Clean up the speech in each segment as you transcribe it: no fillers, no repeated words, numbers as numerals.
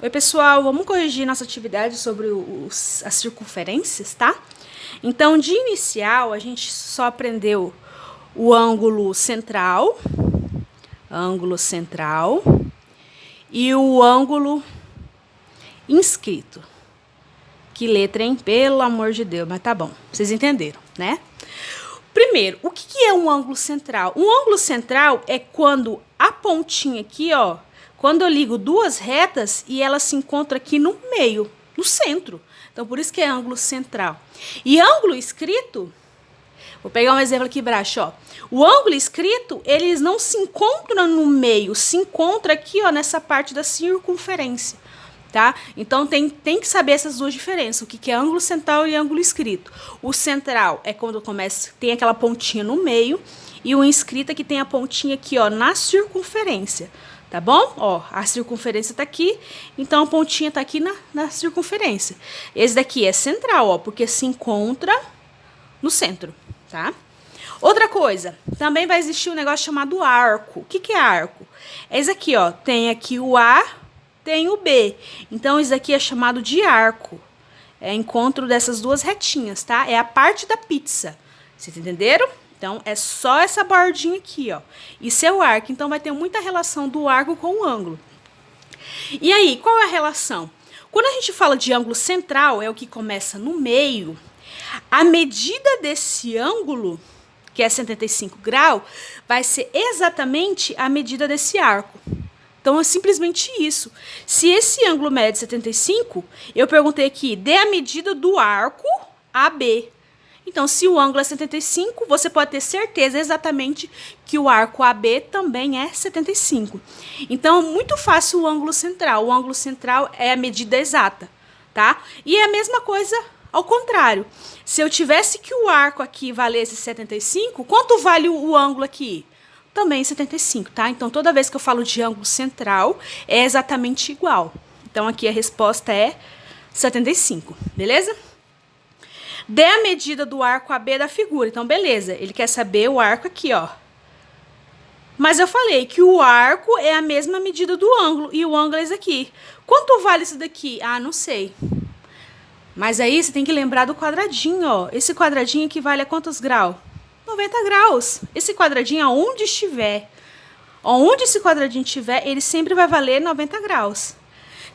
Oi, pessoal, vamos corrigir nossa atividade sobre as circunferências, tá? Então, de inicial, a gente só aprendeu o ângulo central e o ângulo inscrito. Que letra, hein? Pelo amor de Deus, mas tá bom, vocês entenderam, né? Primeiro, o que é um ângulo central? Um ângulo central é quando a pontinha aqui, ó, quando eu ligo duas retas e ela se encontra aqui no meio, no centro. Então, por isso que é ângulo central. E ângulo inscrito, vou pegar um exemplo aqui embaixo, ó. O ângulo inscrito, eles não se encontram no meio, se encontra aqui, ó, nessa parte da circunferência, tá? Então, tem que saber essas duas diferenças, o que é ângulo central e ângulo inscrito. O central é quando começa, tem aquela pontinha no meio, e o inscrito é que tem a pontinha aqui, ó, na circunferência. Tá bom? Ó, a circunferência tá aqui, então a pontinha tá aqui na circunferência. Esse daqui é central, ó, porque se encontra no centro, tá? Outra coisa, também vai existir um negócio chamado arco. O que é arco? É isso aqui, ó, tem aqui o A, tem o B. Então, isso aqui é chamado de arco. É encontro dessas duas retinhas, tá? É a parte da pizza. Vocês entenderam? Então, é só essa bordinha aqui, ó. Isso é o arco. Então, vai ter muita relação do arco com o ângulo. E aí, qual é a relação? Quando a gente fala de ângulo central, é o que começa no meio. A medida desse ângulo, que é 75 graus, vai ser exatamente a medida desse arco. Então, é simplesmente isso. Se esse ângulo mede 75, eu perguntei aqui, dê a medida do arco AB. Então, se o ângulo é 75, você pode ter certeza exatamente que o arco AB também é 75. Então, é muito fácil o ângulo central. O ângulo central é a medida exata, tá? E é a mesma coisa ao contrário. Se eu tivesse que o arco aqui valesse 75, quanto vale o ângulo aqui? Também 75, tá? Então, toda vez que eu falo de ângulo central, é exatamente igual. Então, aqui a resposta é 75, beleza? Dê a medida do arco AB da figura. Então, beleza, ele quer saber o arco aqui, ó. Mas eu falei que o arco é a mesma medida do ângulo, e o ângulo é esse aqui. Quanto vale isso daqui? Ah, não sei. Mas aí você tem que lembrar do quadradinho, ó. Esse quadradinho equivale a quantos graus? 90 graus. Esse quadradinho, aonde estiver, onde esse quadradinho estiver, ele sempre vai valer 90 graus.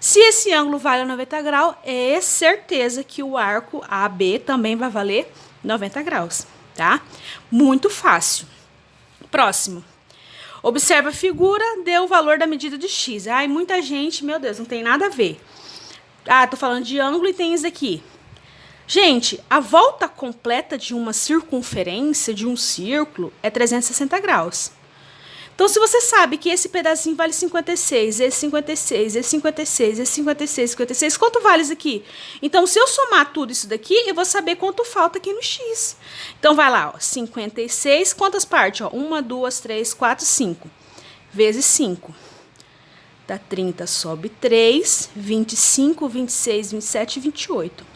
Se esse ângulo vale 90 graus, é certeza que o arco AB também vai valer 90 graus, tá? Muito fácil. Próximo. Observa a figura, dê o valor da medida de x. Ai, muita gente, meu Deus, não tem nada a ver. Ah, tô falando de ângulo e tem isso aqui. Gente, a volta completa de uma circunferência, de um círculo, é 360 graus. Então, se você sabe que esse pedacinho vale 56, esse 56, esse 56, esse 56, 56, quanto vale isso aqui? Então, se eu somar tudo isso daqui, eu vou saber quanto falta aqui no x. Então, vai lá, ó, 56, quantas partes? Ó, 1, 2, 3, 4, 5. Vezes 5. Dá 30, sobe 3, 25, 26, 27, 28.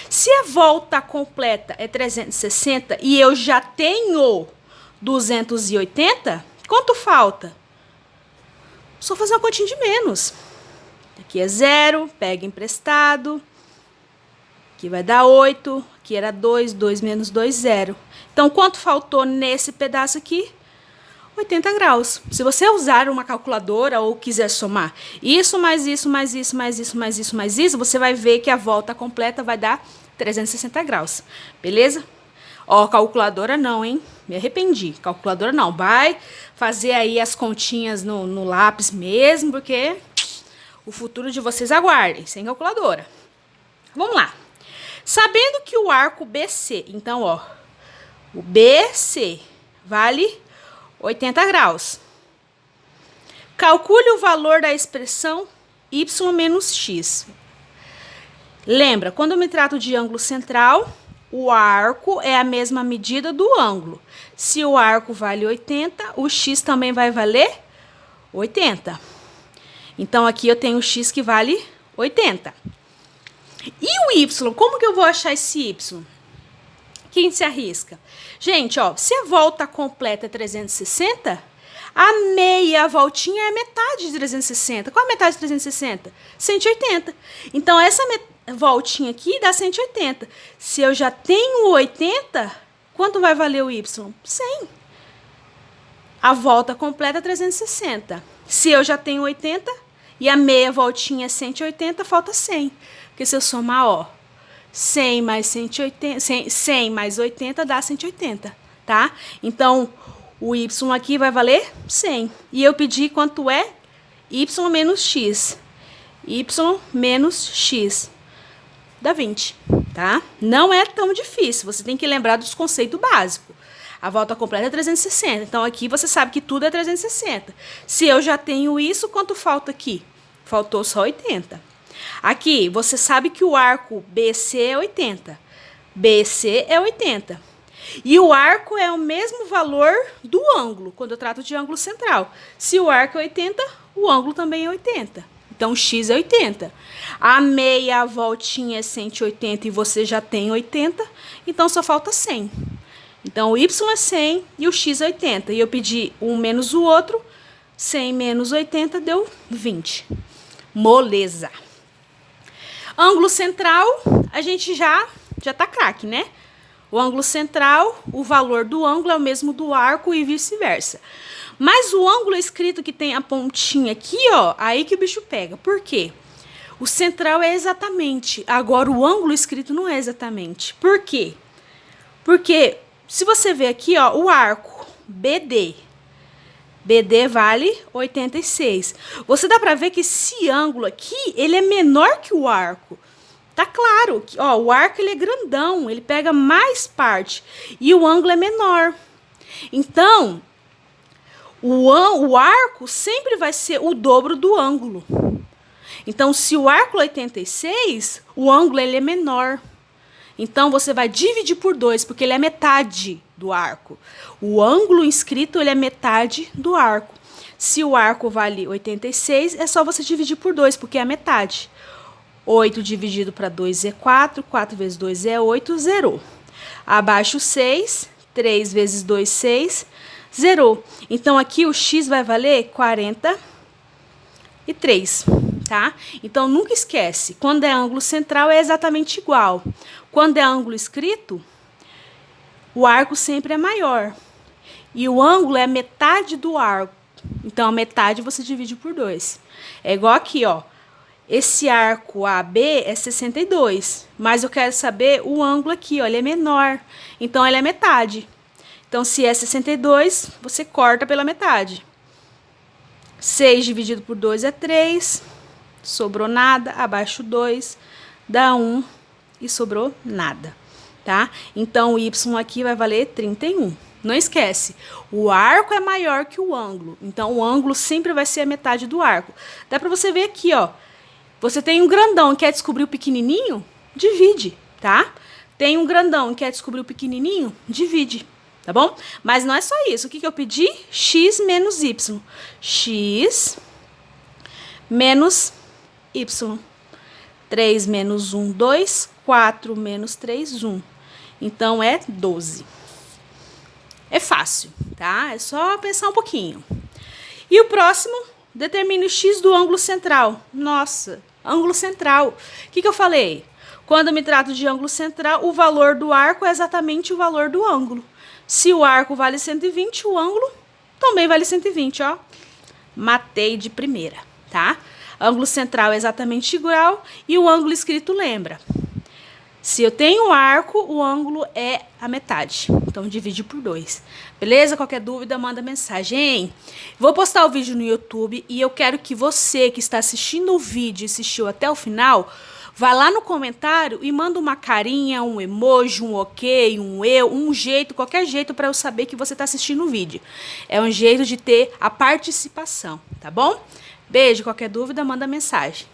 Se a volta completa é 360 e eu já tenho 280, quanto falta? Só fazer uma continha de menos. Aqui é 0, pega emprestado. Aqui vai dar 8. Aqui era 2, 2 menos 2, 0. Então, quanto faltou nesse pedaço aqui? 80 graus. Se você usar uma calculadora ou quiser somar isso, mais isso, mais isso, mais isso, mais isso, mais isso, você vai ver que a volta completa vai dar 360 graus. Beleza? Ó, calculadora não, hein? Me arrependi. Calculadora não. Vai fazer aí as continhas no lápis mesmo, porque o futuro de vocês aguardem, sem calculadora. Vamos lá. Sabendo que o arco BC, então, ó, o BC vale 80 graus. Calcule o valor da expressão y menos x. Lembra, quando eu me trato de ângulo central, o arco é a mesma medida do ângulo. Se o arco vale 80, o x também vai valer 80. Então, aqui eu tenho o x que vale 80. E o y? Como que eu vou achar esse y? Quem se arrisca? Gente, ó, se a volta completa é 360, A meia voltinha é metade de 360. Qual é a metade de 360? 180. Então, essa voltinha aqui dá 180. Se eu já tenho 80, quanto vai valer o y? 100. A volta completa é 360. Se eu já tenho 80 e a meia voltinha é 180, falta 100. Porque se eu somar, ó, 100 mais 180, 100 mais 80 dá 180, tá? Então, o y aqui vai valer 100. E eu pedi quanto é y menos x. Y menos x dá 20, tá? Não é tão difícil, você tem que lembrar dos conceitos básicos. A volta completa é 360, então aqui você sabe que tudo é 360. Se eu já tenho isso, quanto falta aqui? Faltou só 80. Aqui, você sabe que o arco BC é 80. BC é 80. E o arco é o mesmo valor do ângulo, quando eu trato de ângulo central. Se o arco é 80, o ângulo também é 80. Então, x é 80. A meia voltinha é 180 e você já tem 80, então só falta 100. Então, o y é 100 e o x é 80. E eu pedi um menos o outro, 100 menos 80 deu 20. Moleza. Ângulo central, a gente já tá craque, né? O ângulo central, o valor do ângulo é o mesmo do arco e vice-versa. Mas o ângulo escrito que tem a pontinha aqui, ó, aí que o bicho pega. Por quê? O central é exatamente, agora o ângulo escrito não é exatamente. Por quê? Porque se você ver aqui, ó, o arco BD. BD vale 86. Você dá pra ver que esse ângulo aqui, ele é menor que o arco. Tá claro, que, ó, o arco ele é grandão, ele pega mais parte e o ângulo é menor. Então, o arco sempre vai ser o dobro do ângulo. Então, se o arco é 86, o ângulo ele é menor. Então, você vai dividir por 2, porque ele é metade do arco. O ângulo inscrito ele é metade do arco. Se o arco vale 86, é só você dividir por 2, porque é a metade. 8 dividido para 2 é 4, 4 vezes 2 é 8, zerou. Abaixo 6, 3 vezes 2, 6, zerou. Então, aqui o x vai valer 43, tá? Então, nunca esquece, quando é ângulo central é exatamente igual. Quando é ângulo escrito, o arco sempre é maior. E o ângulo é a metade do arco. Então, a metade você divide por 2. É igual aqui, ó. Esse arco AB é 62, mas eu quero saber o ângulo aqui, ó, ele é menor. Então, ele é metade. Então, se é 62, você corta pela metade. 6 dividido por 2 é 3, sobrou nada, abaixo 2, dá 1 e sobrou nada, tá? Então, o y aqui vai valer 31. Não esquece, o arco é maior que o ângulo, então o ângulo sempre vai ser a metade do arco. Dá pra você ver aqui, ó. Você tem um grandão e quer descobrir o pequenininho? Divide, tá? Tem um grandão e quer descobrir o pequenininho? Divide, tá bom? Mas não é só isso. O que eu pedi? X menos y. X menos y. 3 menos 1, 2. 4 menos 3, 1. Então, é 12. É fácil, tá? É só pensar um pouquinho. E o próximo, determine o x do ângulo central. Nossa, ângulo central. O que eu falei? Quando eu me trato de ângulo central, o valor do arco é exatamente o valor do ângulo. Se o arco vale 120, o ângulo também vale 120, ó. Matei de primeira, tá? Ângulo central é exatamente igual e o ângulo escrito lembra. Se eu tenho arco, o ângulo é a metade. Então, divide por 2. Beleza? Qualquer dúvida, manda mensagem. Hein? Vou postar o vídeo no YouTube e eu quero que você que está assistindo o vídeo e assistiu até o final, vá lá no comentário e manda uma carinha, um emoji, um ok, um eu, um jeito, qualquer jeito para eu saber que você está assistindo o vídeo. É um jeito de ter a participação, tá bom? Beijo, qualquer dúvida, manda mensagem.